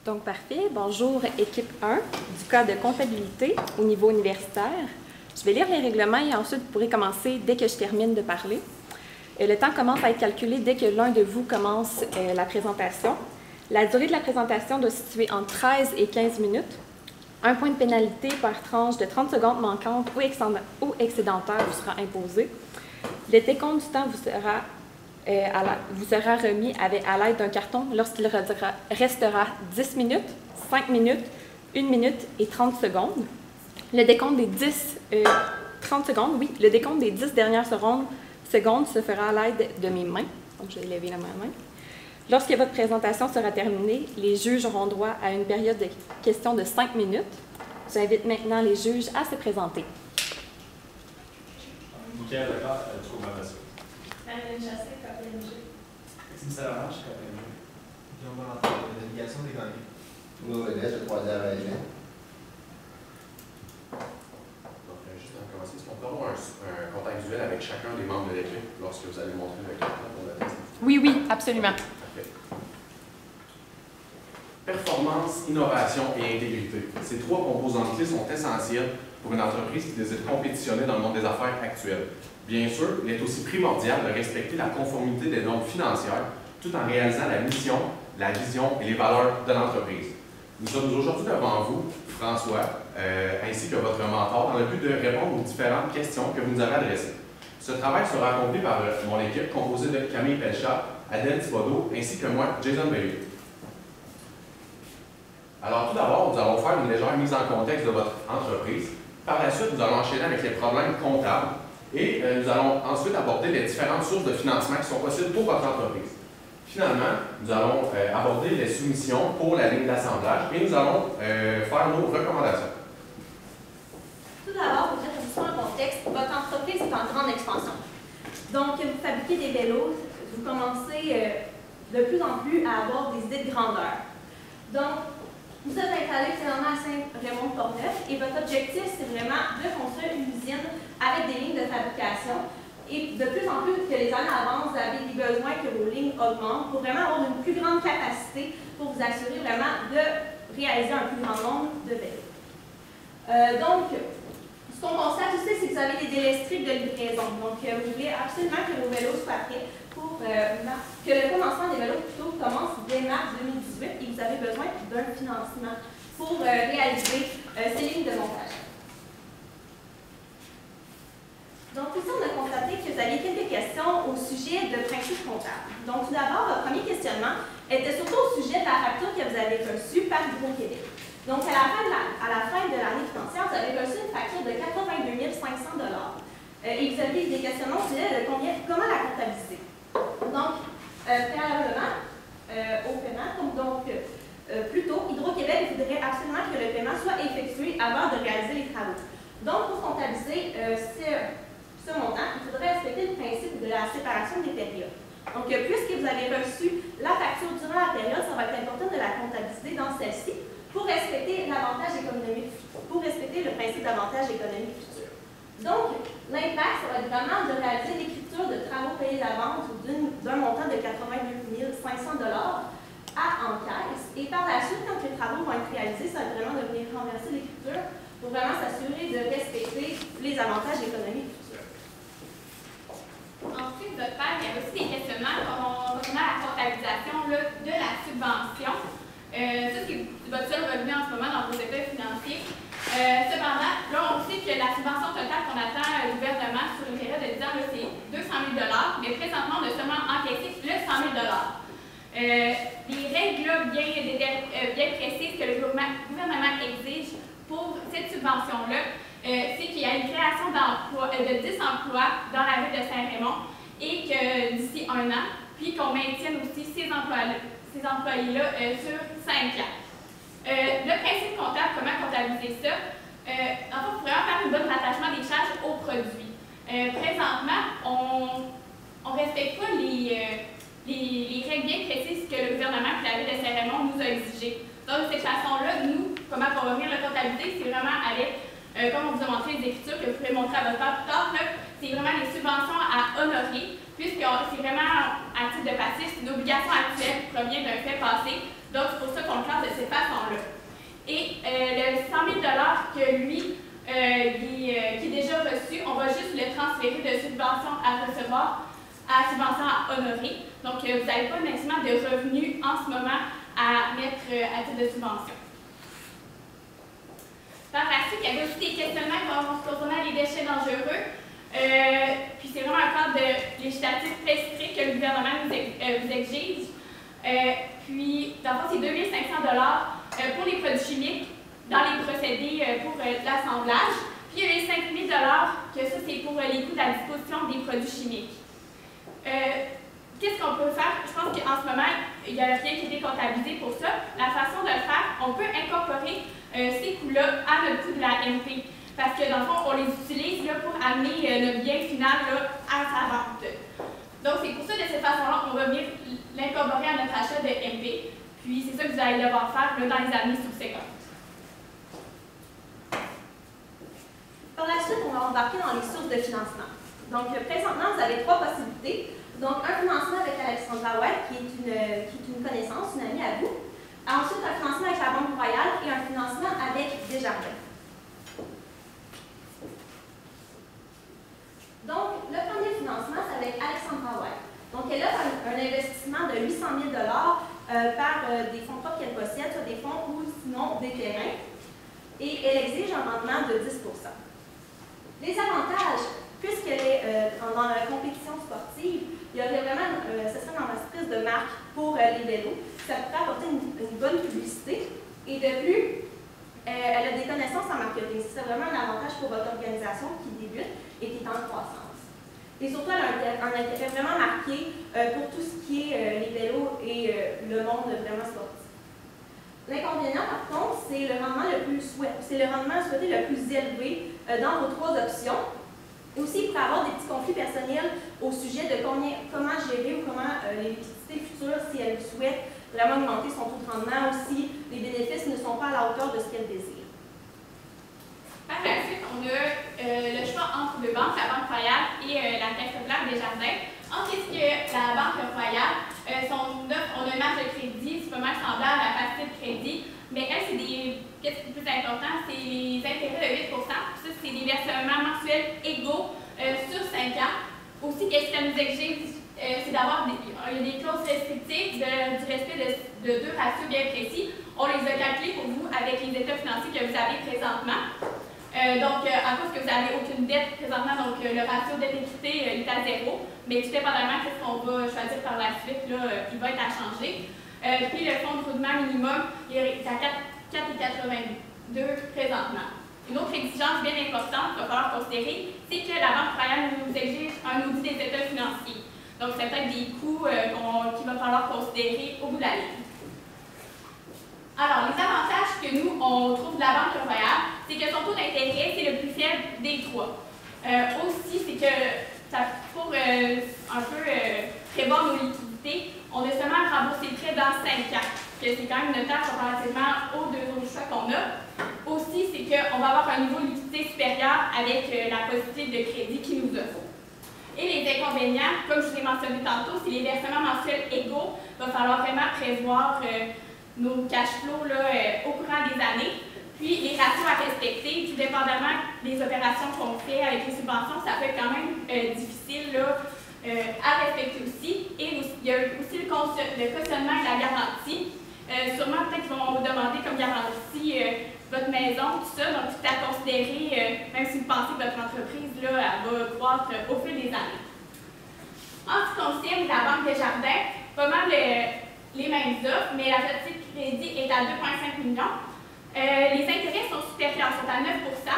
Donc, parfait. Bonjour, équipe 1 du cas de comptabilité au niveau universitaire. Je vais lire les règlements et ensuite vous pourrez commencer dès que je termine de parler. Le temps commence à être calculé dès que l'un de vous commence la présentation. La durée de la présentation doit se situer entre 13 et 15 minutes. Un point de pénalité par tranche de 30 secondes manquantes ou excédentaire vous sera imposé. Le décompte du temps vous sera remis à l'aide d'un carton lorsqu'il restera 10 minutes, 5 minutes, 1 minute et 30 secondes. Le décompte des 30 secondes, oui, le décompte des 10 dernières secondes se fera à l'aide de mes mains. Donc, je vais lever ma main. Lorsque votre présentation sera terminée, les juges auront droit à une période de questions de 5 minutes. J'invite maintenant les juges à se présenter. Michael Leclerc, du cours Matasco. Marie-Hélène Chassé, KPMG. Maxime Salamanche, KPMG. Guillaume Valentin, de la délégation des gagnants. Nous, le troisième élément. Donc, juste avant de commencer, est-ce qu'on peut avoir un contact visuel avec chacun des membres de l'équipe lorsque vous allez montrer le carton pour le test? Oui, oui, absolument. Parfait. Performance, innovation et intégrité. Ces trois composantes clés sont essentielles pour une entreprise qui désire compétitionner dans le monde des affaires actuelles. Bien sûr, il est aussi primordial de respecter la conformité des normes financières tout en réalisant la mission, la vision et les valeurs de l'entreprise. Nous sommes aujourd'hui devant vous, François, ainsi que votre mentor, dans le but de répondre aux différentes questions que vous nous avez adressées. Ce travail sera accompli par mon équipe composée de Camille Pelchat, Adèle Thibodeau, ainsi que moi, Jason Bailey. Alors, tout d'abord, nous allons faire une légère mise en contexte de votre entreprise. Par la suite, nous allons enchaîner avec les problèmes comptables et nous allons ensuite aborder les différentes sources de financement qui sont possibles pour votre entreprise. Finalement, nous allons aborder les soumissions pour la ligne d'assemblage et nous allons faire nos recommandations. Tout d'abord, pour mettre un petit peu en contexte, votre entreprise est en grande expansion. Donc, vous fabriquez des vélos, vous commencez de plus en plus à avoir des idées de grandeur. Donc, vous êtes installé finalement à Saint-Raymond-de-Portneuf et votre objectif, c'est vraiment de construire une usine avec des lignes de fabrication. Et de plus en plus que les années avancent, vous avez des besoins que vos lignes augmentent pour vraiment avoir une plus grande capacité pour vous assurer vraiment de réaliser un plus grand nombre de vélos. Donc, ce qu'on constate aussi, c'est que vous avez des délais stricts de livraison. Donc, vous voulez absolument que vos vélos soient prêts pour que le commencement des vélos plutôt commence dès mars 2018 et vous avez besoin d'un financement pour réaliser ces lignes de montage. Donc, ici, on a constaté que vous aviez quelques questions au sujet de principes comptables. Donc, tout d'abord, votre premier questionnement était surtout au sujet de la facture que vous avez reçue par Hydro-Québec. Donc, à la fin de l'année financière, vous avez reçu une facture de 82 500 et vous aviez des questionnements au sujet de comment la comptabiliser. Donc, préalablement au paiement, plutôt, Hydro-Québec voudrait absolument que le paiement soit effectué avant de réaliser les travaux. Donc, pour comptabiliser ce montant, il faudrait respecter le principe de la séparation des périodes. Donc, puisque vous avez reçu la facture durant la période, ça va être important de la comptabiliser dans celle-ci pour respecter l'avantage économique, pour respecter le principe d'avantage économique futur. Donc, l'impact, ça va être vraiment de réaliser l'écriture de travaux payés d'avance d'un montant de 82 500 à encaisse. Et par la suite, quand les travaux vont être réalisés, ça va vraiment de venir renverser l'écriture pour vraiment s'assurer de respecter les avantages économiques futurs. Ensuite, votre père, il y avait aussi des questionnements concernant la comptabilisation de la subvention. Ça, c'est votre seul revenu en ce moment dans vos états financiers. Cependant, là, on sait que la subvention totale qu'on attend du gouvernement sur une période de 10 ans, c'est 200 000 $, mais présentement, on a seulement encaissé le 100 000 $. Les règles bien précises que le gouvernement exige pour cette subvention-là, c'est qu'il y a une création de 10 emplois dans la ville de Saint-Raymond et que d'ici 1 an, puis qu'on maintienne aussi ces employés-là sur 5 ans. Le principe comptable, comment comptabiliser ça? En fait, il faudrait faire un bon rattachement des charges aux produits. Présentement, on ne respecte pas les règles bien précises que le gouvernement et la ville de Saint-Raymond nous a exigées. Donc, de cette façon-là, nous, comment on va venir la comptabiliser, c'est vraiment avec, comme on vous a montré les écritures que vous pouvez montrer à votre part plus tard, c'est vraiment les subventions à honorer, puisque c'est vraiment à titre de passif, c'est une obligation actuelle qui provient d'un fait passé. Donc, c'est pour ça qu'on le classe de cette façon-là. Et le 100 000 que lui, qui est déjà reçu, on va juste le transférer de subvention à recevoir à subvention à honorer. Donc, vous n'avez pas nécessairement de revenus en ce moment à mettre à titre de subvention. Par la suite, il y avait aussi des questionnements concernant les déchets dangereux. Puis c'est vraiment un cadre législatif très strict que le gouvernement vous exige. Puis, dans le fond, c'est 2 500 $ pour les produits chimiques dans les procédés pour l'assemblage. Puis, il y a les 5 000 $ que ça, c'est pour les coûts à disposition des produits chimiques. Qu'est-ce qu'on peut faire? Je pense qu'en ce moment, il n'y a rien qui a été comptabilisé pour ça. La façon de le faire, on peut incorporer ces coûts-là à notre coût de la MP. Parce que dans le fond, on les utilise là, pour amener notre bien final là, à sa vente. Donc, c'est pour ça, de cette façon-là, on va venir l'incorporer à notre achat de MP. Puis, c'est ça que vous allez devoir faire là, dans les années subséquentes. Par la suite, on va embarquer dans les sources de financement. Donc, présentement, vous avez 3 possibilités. Donc, un financement avec Alexandra White, qui est une connaissance, une amie à vous. Ensuite, un financement avec la Banque Royale et un financement avec Desjardins. Donc, le premier financement, c'est avec Alexandra White. Donc, elle a un investissement de 800 000 $ par des fonds propres qu'elle possède, soit des fonds ou sinon des terrains. Et elle exige un rendement de 10 %. Les avantages, puisqu'elle est dans la compétition sportive, il y aurait vraiment, ce serait une ambassadrice de marque pour les vélos. Ça pourrait apporter une bonne publicité. Et de plus, elle a des connaissances en marketing. C'est vraiment un avantage pour votre organisation qui débute et qui est en croissance. Et surtout, elle a un intérêt vraiment marqué pour tout ce qui est les vélos et le monde vraiment sportif. L'inconvénient, par contre, c'est le rendement souhaité le plus élevé dans vos 3 options. Aussi, il pourrait y avoir des petits conflits personnels au sujet de comment gérer ou comment les liquidités futures, si elle souhaite vraiment augmenter son taux de rendement, aussi les bénéfices ne sont pas à la hauteur de ce qu'elle désire. Par la suite, on a le choix entre 2 banques, la Banque Royale et la Caisse populaire Desjardins. Ensuite, la Banque Royale, on a une marge de crédit, c'est pas mal semblable à la facilité de crédit, mais elle, c'est qu'est-ce qui est plus important, c'est les intérêts de 8 %. Ça, c'est des versements mensuels égaux sur 5 ans. Aussi, qu'est-ce que ça nous exige, c'est d'avoir des clauses restrictives du respect de 2 ratios bien précis. On les a calculés pour vous avec les états financiers que vous avez présentement. Donc, à cause que vous n'avez aucune dette présentement, donc le ratio dette-équité est à 0, mais tout dépendamment de ce qu'on va choisir par la suite, là, il va être à changer. Puis le fonds de roulement minimum est à 4,82 présentement. Une autre exigence bien importante qu'il va falloir considérer, c'est que la Banque Royale nous exige un audit des états financiers. Donc, c'est peut-être des coûts qu'il va falloir considérer au bout de la ligne. Alors, les avantages que nous, on trouve de la Banque Royale, c'est que son taux d'intérêt, c'est le plus faible des 3. Aussi, c'est que pour un peu prévoir nos liquidités, on a seulement à rembourser le prêt dans 5 ans, que c'est quand même notable comparativement aux 2 autres choix qu'on a. Aussi, c'est qu'on va avoir un niveau de liquidité supérieur avec la possibilité de crédit qui nous offre. Et les inconvénients, comme je vous ai mentionné tantôt, c'est les versements mensuels égaux. Il va falloir vraiment prévoir nos cash flows là, au courant des années. Puis les ratios à respecter, tout dépendamment des opérations qu'on fait avec les subventions, ça peut être quand même difficile là, à respecter aussi. Et il y a aussi le cautionnement et la garantie. Sûrement, peut-être qu'ils vont vous demander comme garantie votre maison, tout ça. Donc, tout à considérer, même si vous pensez que votre entreprise là, elle va croître au fil des années. En ce qui concerne la Banque Desjardins, pas mal les mêmes offres, mais la facilité de crédit est à 2,5 millions. Les intérêts sont supérieurs, sont à 9 %,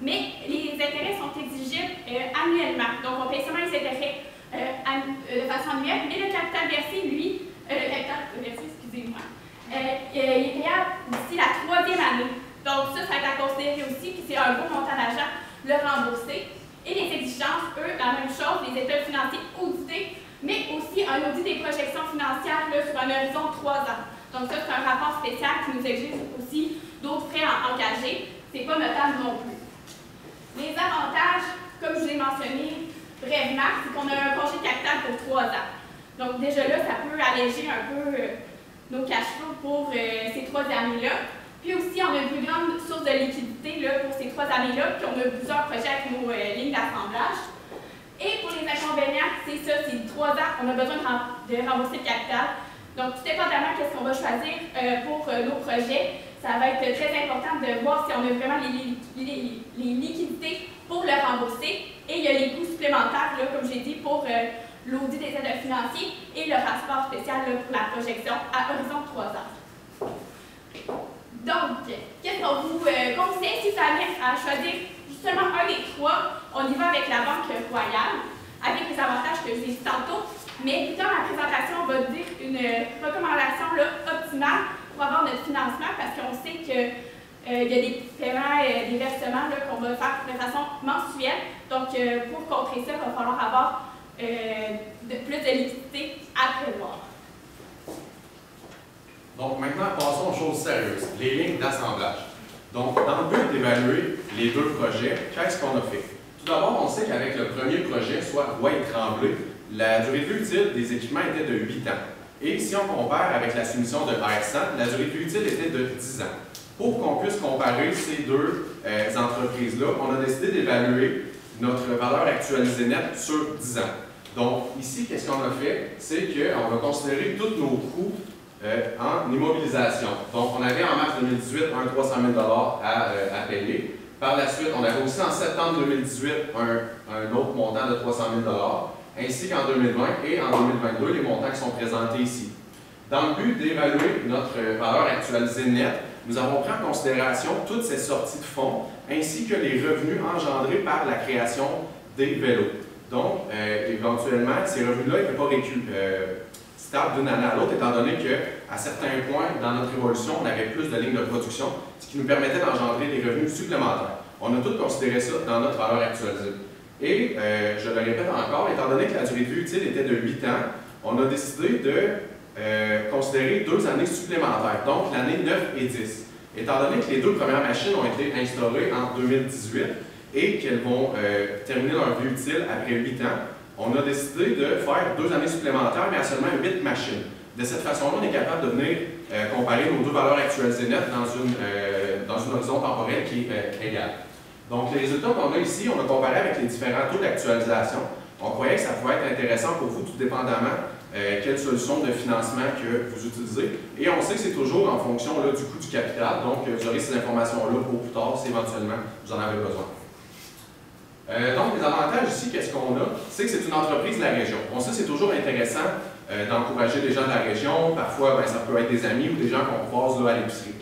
mais les intérêts sont exigibles annuellement. Donc, on paye seulement les intérêts de façon annuelle, mais le capital versé, lui, excusez-moi, il est payable d'ici la 3e année. Donc, ça va être à considérer aussi, puis c'est un beau montant d'argent, le rembourser. Et les exigences, eux, la même chose, les états financiers audités, mais aussi un audit des projections financières là, sur un horizon de 3 ans. Donc, ça, c'est un rapport spécial qui nous exige aussi d'autres frais engagés. C'est pas notable non plus. Les avantages, comme je vous l'ai mentionné brièvement, c'est qu'on a un congé de capital pour 3 ans. Donc, déjà là, ça peut alléger un peu nos cash flows pour ces 3 années-là. Puis aussi, on a une plus grande source de liquidité là, pour ces 3 années-là, puis on a plusieurs projets avec nos lignes d'assemblage. Et pour les inconvénients, c'est ça, c'est 3 ans, on a besoin de rembourser le capital. Donc, tout dépendamment de ce qu'on va choisir pour nos projets, ça va être très important de voir si on a vraiment les liquidités pour le rembourser. Et il y a les coûts supplémentaires, là, comme j'ai dit, pour l'audit des aides financiers et le rapport spécial là, pour la projection à horizon de 3 ans. Donc, qu'est-ce qu'on vous conseille si ça vient à choisir seulement un des 3? On y va avec la Banque Royale, avec les avantages que je vous ai dit tantôt. Mais dans la présentation, on va dire une recommandation là, optimale pour avoir notre financement parce qu'on sait qu'il y a des paiements, des versements qu'on va faire de façon mensuelle. Donc, pour contrer ça, il va falloir avoir plus de liquidité à prévoir. Donc maintenant, passons aux choses sérieuses, les lignes d'assemblage. Donc, dans le but d'évaluer les 2 projets, qu'est-ce qu'on a fait? Tout d'abord, on sait qu'avec le premier projet, soit Roy et Tremblay, la durée de vie utile des équipements était de 8 ans. Et si on compare avec la soumission de R100, la durée de vie utile était de 10 ans. Pour qu'on puisse comparer ces 2 entreprises-là, on a décidé d'évaluer notre valeur actualisée nette sur 10 ans. Donc, ici, qu'est-ce qu'on a fait? C'est qu'on va considérer tous nos coûts en immobilisation. Donc, on avait en mars 2018 un 300 000 à payer. Par la suite, on avait aussi en septembre 2018 un autre montant de 300 000 ainsi qu'en 2020 et en 2022, les montants qui sont présentés ici. Dans le but d'évaluer notre valeur actualisée nette, nous avons pris en considération toutes ces sorties de fonds ainsi que les revenus engendrés par la création des vélos. Donc, éventuellement, ces revenus-là n'étaient pas stables d'une année à l'autre, étant donné qu'à certains points dans notre évolution, on avait plus de lignes de production, ce qui nous permettait d'engendrer des revenus supplémentaires. On a tout considéré ça dans notre valeur actualisée. Et, je le répète encore, étant donné que la durée de vie utile était de 8 ans, on a décidé de considérer 2 années supplémentaires, donc l'année 9 et 10. Étant donné que les 2 premières machines ont été instaurées en 2018 et qu'elles vont terminer leur vie utile après 8 ans, on a décidé de faire 2 années supplémentaires, mais à seulement 8 machines. De cette façon-là, on est capable de venir comparer nos 2 valeurs actualisées nettes dans une horizon temporel qui est égale. Donc, les résultats qu'on a ici, on a comparé avec les différents taux d'actualisation. On croyait que ça pouvait être intéressant pour vous, tout dépendamment quelle solution de financement que vous utilisez. Et on sait que c'est toujours en fonction là, du coût du capital. Donc, vous aurez ces informations-là pour plus tard si éventuellement vous en avez besoin. Donc, les avantages ici, qu'est-ce qu'on a? C'est que c'est une entreprise de la région. On sait que c'est toujours intéressant d'encourager les gens de la région. Parfois, ça peut être des amis ou des gens qu'on croise là, à l'épicerie.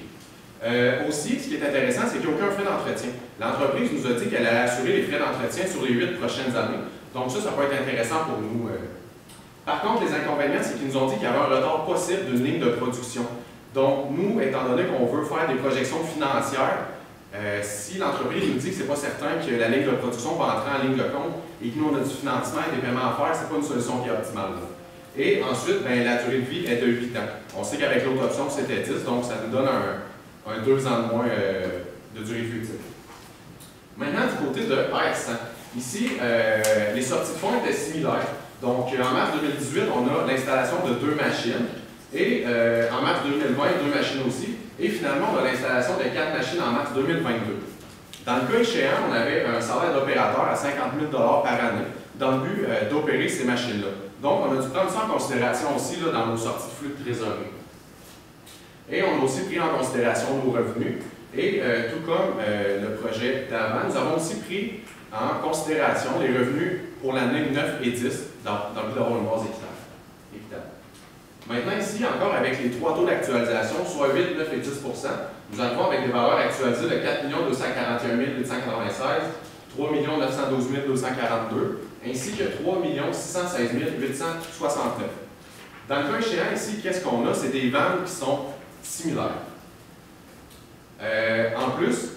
Aussi, ce qui est intéressant, c'est qu'il n'y a aucun frais d'entretien. L'entreprise nous a dit qu'elle allait assurer les frais d'entretien sur les 8 prochaines années. Donc ça peut être intéressant pour nous. Par contre, les inconvénients, c'est qu'ils nous ont dit qu'il y avait un retard possible d'une ligne de production. Donc nous, étant donné qu'on veut faire des projections financières, si l'entreprise nous dit que ce n'est pas certain que la ligne de production va entrer en ligne de compte et que nous, on a du financement et des paiements à faire, ce n'est pas une solution qui est optimale. Et ensuite, la durée de vie est de 8 ans. On sait qu'avec l'autre option, c'était 10, donc ça nous donne un 2 ans de moins de durée de vie utile. Maintenant, du côté de R100. Ici, les sorties de fonds étaient similaires. Donc, en mars 2018, on a l'installation de 2 machines. Et en mars 2020, 2 machines aussi. Et finalement, on a l'installation de 4 machines en mars 2022. Dans le cas échéant, on avait un salaire d'opérateur à 50 000 par année dans le but d'opérer ces machines-là. Donc, on a dû prendre ça en considération aussi là, dans nos sorties de flux de trésorerie. Et on a aussi pris en considération nos revenus. Et tout comme le projet d'avant, nous avons aussi pris en considération les revenus pour l'année 9 et 10 dans le but d'avoir une base équitable. Maintenant, ici, encore avec les 3 taux d'actualisation, soit 8, 9 et 10 nous arrivons avec des valeurs actualisées de 4 241 896, 3 912 242, ainsi que 3 616 869. Dans le cas échéant, ici, qu'est-ce qu'on a? C'est des ventes qui sont similaires. En plus,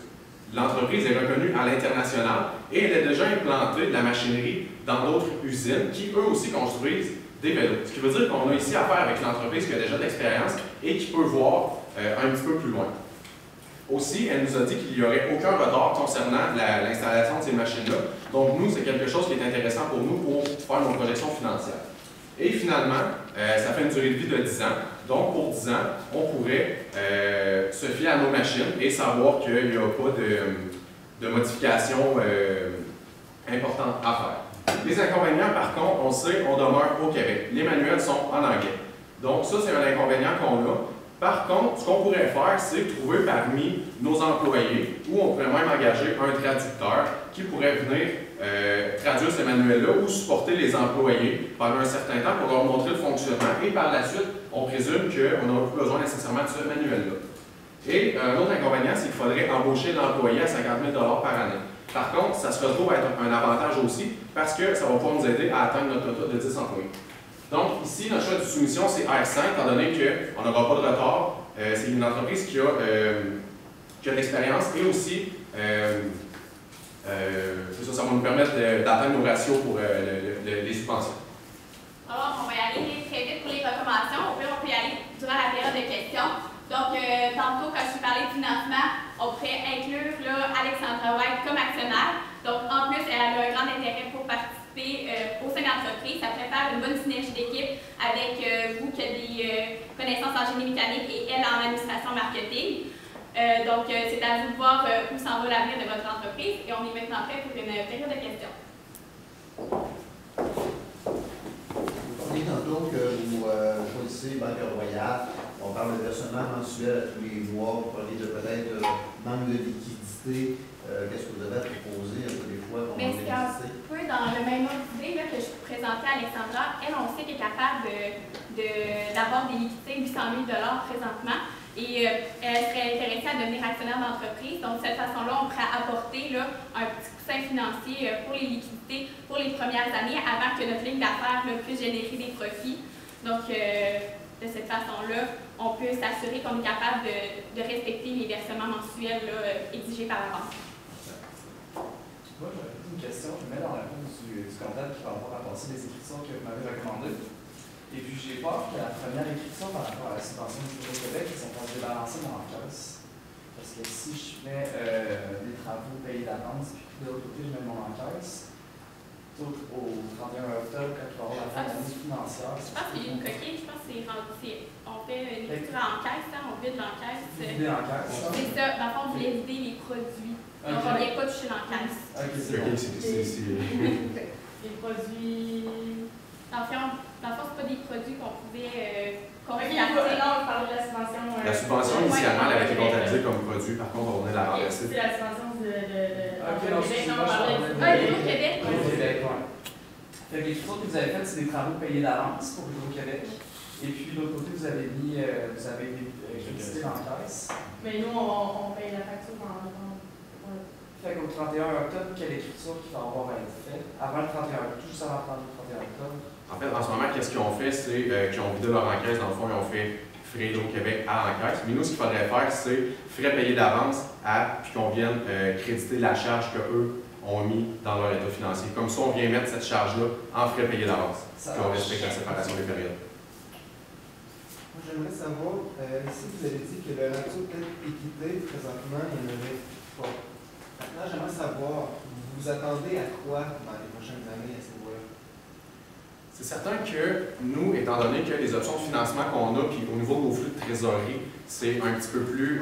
l'entreprise est reconnue à l'international et elle a déjà implanté de la machinerie dans d'autres usines qui, eux aussi, construisent des vélos. Ce qui veut dire qu'on a ici affaire avec l'entreprise qui a déjà de l'expérience et qui peut voir un petit peu plus loin. Aussi, elle nous a dit qu'il n'y aurait aucun retard concernant l'installation de ces machines-là. Donc, nous, c'est quelque chose qui est intéressant pour nous pour faire nos projections financières. Et finalement, ça fait une durée de vie de 10 ans. Donc, pour 10 ans, on pourrait se fier à nos machines et savoir qu'il n'y a pas de modifications importantes à faire. Les inconvénients, par contre, on sait, on demeure au Québec. Les manuels sont en anglais. Donc, ça, c'est un inconvénient qu'on a. Par contre, ce qu'on pourrait faire, c'est trouver parmi nos employés, ou on pourrait même engager un traducteur qui pourrait venir traduire ces manuels-là ou supporter les employés pendant un certain temps pour leur montrer le fonctionnement. Et par la suite, on présume qu'on n'aura plus besoin nécessairement de ce manuel-là. Et un autre inconvénient, c'est qu'il faudrait embaucher l'employé à 50 000 par année. Par contre, ça se retrouve à être un avantage aussi parce que ça va pouvoir nous aider à atteindre notre quota de 10 employés. Donc, ici, notre choix de soumission, c'est R5, étant donné qu'on n'aura pas de retard. C'est une entreprise qui a de l'expérience et aussi, ça va nous permettre d'atteindre nos ratios pour les subventions. Alors, on va y aller très vite pour les recommandations. Au pire, on peut y aller durant la période de questions. Donc, tantôt, quand je vous parlais de financement, on pourrait inclure là, Alexandra White comme actionnaire. Donc, en plus, elle a un grand intérêt pour participer au sein de l'entreprise. Ça pourrait faire une bonne synergie d'équipe avec vous qui avez des connaissances en génie mécanique et elle en administration marketing. Donc, c'est à vous de voir où s'en va l'avenir de votre entreprise et on est maintenant prêt pour une période de questions. On dit tantôt que vous choisissez Banque Royale. On parle de versement mensuel à tous les mois. Vous parlez de peut-être manque de liquidité. Qu'est-ce que vous avez à proposer un peu des fois? Mais c'est un peu dans le même ordre d'idée que je vous présentais à Alexandra. Elle, on sait qu'elle est capable d'avoir des liquidités de 800 000 $ présentement. Et elle serait intéressée à devenir actionnaire d'entreprise. Donc, de cette façon-là, on pourrait apporter là, un petit coussin financier pour les liquidités pour les premières années avant que notre ligne d'affaires puisse générer des profits. Donc, de cette façon-là, on peut s'assurer qu'on est capable de respecter les versements mensuels là, exigés par la banque. Moi, j'aurais une question. Je me mets dans la peau du comptable qui va avoir à passer les écritures que vous m'avez recommandées. Et puis, j'ai peur que la première écriture par rapport à la subvention du Québec, ils sont en débalancer mon encaisse. Parce que si je mets des travaux payés d'avance, puis de l'autre côté, je mets mon encaisse, au 31 octobre, quand il va y avoir la fin de l'année financière. Je pense qu'il y a une coquille, je pense que c'est rendu. On fait une écriture en caisse, hein, on vide l'encaisse. Vider l'encaisse. C'est ça, dans le fond, vous voulez vider les produits. Donc, on ne vient pas toucher l'encaisse. Ok, c'est bon. Les produits. Dans le fond, c'est pas des produits qu'on pouvait constater. Non, on parlait de la subvention. La subvention, initialement, elle avait été comptabilisée comme produit. Par contre, on venait de la remplacer. C'est la subvention de Québec. non, on parlait de Hydro-Québec. Hydro-Québec, oui. Fait que les choses que vous avez faites, c'est des travaux payés d'avance pour Hydro-Québec. Et puis, de l'autre côté, vous avez mis, vous avez crédité l'encaisse. Mais nous, on paye la facture dans Fait qu'au 31 octobre, quelle écriture qui va avoir à être faite? Avant le 31 octobre, juste avant le 31 octobre. En fait, en ce moment, qu'est-ce qu'ils ont fait, c'est qu'ils ont vidé leur encaisse. Dans le fond, ils ont fait frais Hydro-Québec à encaisse. Mais nous, ce qu'il faudrait faire, c'est frais payés d'avance puis qu'on vienne créditer la charge qu'eux ont mis dans leur état financier. Comme ça, on vient mettre cette charge-là en frais payés d'avance. Puis on respecte la séparation des périodes. Moi, j'aimerais savoir, ici, vous avez dit que le ratio d'équité, présentement, il n'y en avait pas. Maintenant, j'aimerais savoir, vous vous attendez à quoi dans les prochaines années à ce niveau-là? C'est certain que nous, étant donné que les options de financement qu'on a, puis au niveau de nos flux de trésorerie, c'est un petit peu plus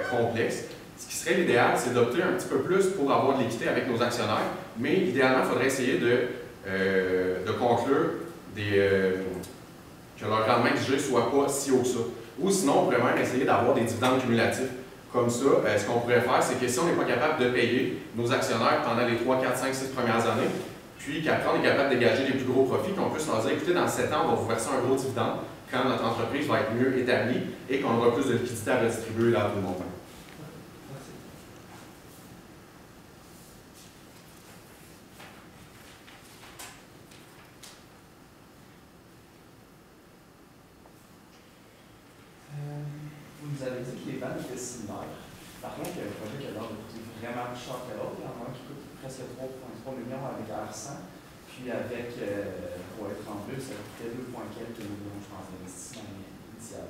complexe. Ce qui serait l'idéal, c'est d'opter un petit peu plus pour avoir de l'équité avec nos actionnaires, mais idéalement, il faudrait essayer de conclure que leur rendement exigé ne soit pas si haut que ça. Ou sinon, on pourrait même essayer d'avoir des dividendes cumulatifs. Comme ça, ce qu'on pourrait faire, c'est que si on n'est pas capable de payer nos actionnaires pendant les 3, 4, 5, 6 premières années, puis qu'après on est capable de dégager les plus gros profits, qu'on puisse leur dire, écoutez, dans 7 ans, on va vous verser un gros dividende quand notre entreprise va être mieux établie et qu'on aura plus de liquidités à redistribuer là à tout le monde. Vous avez dit que les vannes étaient similaires. Par contre, il y a un projet qui a l'air de coûter vraiment plus cher que l'autre. Il y en a un qui coûte presque 3,3 millions avec R100. Puis avec, pour être en plus, ça coûtait 2 quelques millions, je pense, d'investissement initial.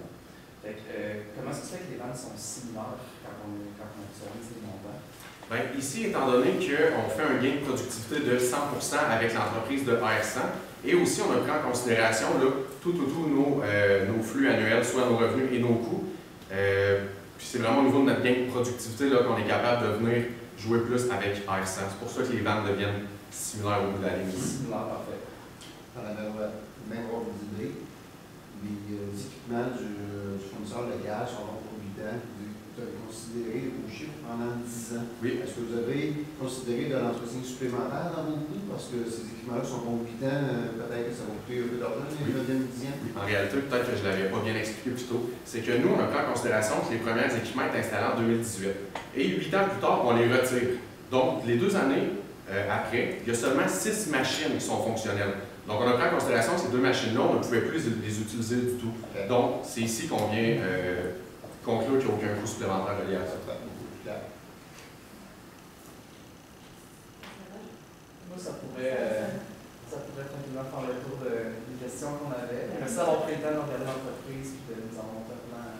Fait que, comment ça se fait que les vannes sont similaires quand on actualise les montants? Bien, ici, étant donné qu'on fait un gain de productivité de 100% avec l'entreprise de R100, Et aussi, on a pris en considération là, tous nos flux annuels, soit nos revenus et nos coûts. Puis c'est vraiment au niveau de notre gain de productivité qu'on est capable de venir jouer plus avec AirSense. C'est pour ça que les ventes deviennent similaires au bout de la ligne. Similaire, parfait. Dans la même ordre d'idée, les équipements du fournisseur local sont donc pour 8 ans. Vous avez considéré vos chiffres pendant 10 ans. Oui. Est-ce que vous avez considéré de l'entretien supplémentaire dans vos coûts? Parce que ces équipements-là sont pour 8 ans, peut-être que ça va coûter un peu d'argent les 9e, 10e. En réalité, peut-être que je ne l'avais pas bien expliqué plus tôt, c'est que nous, on a pris en considération que les premiers équipements étaient installés en 2018. Et 8 ans plus tard, on les retire. Donc, les 2 années après, il y a seulement 6 machines qui sont fonctionnelles. Donc, on a pris en considération que ces 2 machines-là, on ne pouvait plus les utiliser du tout. Okay. Donc, c'est ici qu'on vient conclure qu'il n'y a aucun coût supplémentaire relié à ça. Moi, ça pourrait tranquillement faire le tour des questions qu'on avait. Merci d'avoir pris le temps de regarder l'entreprise et de nous en montrer comment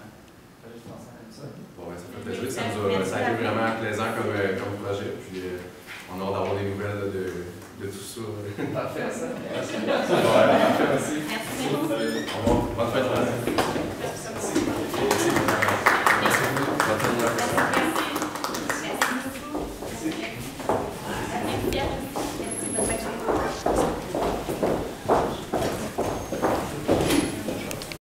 projet financier comme ça. Bon, ben, ça fait plaisir. Ça a été vraiment plaisant comme projet. Puis, on a hâte d'avoir des nouvelles de tout ça. Parfait, ça. Merci. Merci. Merci beaucoup. Au revoir. Bonne fête.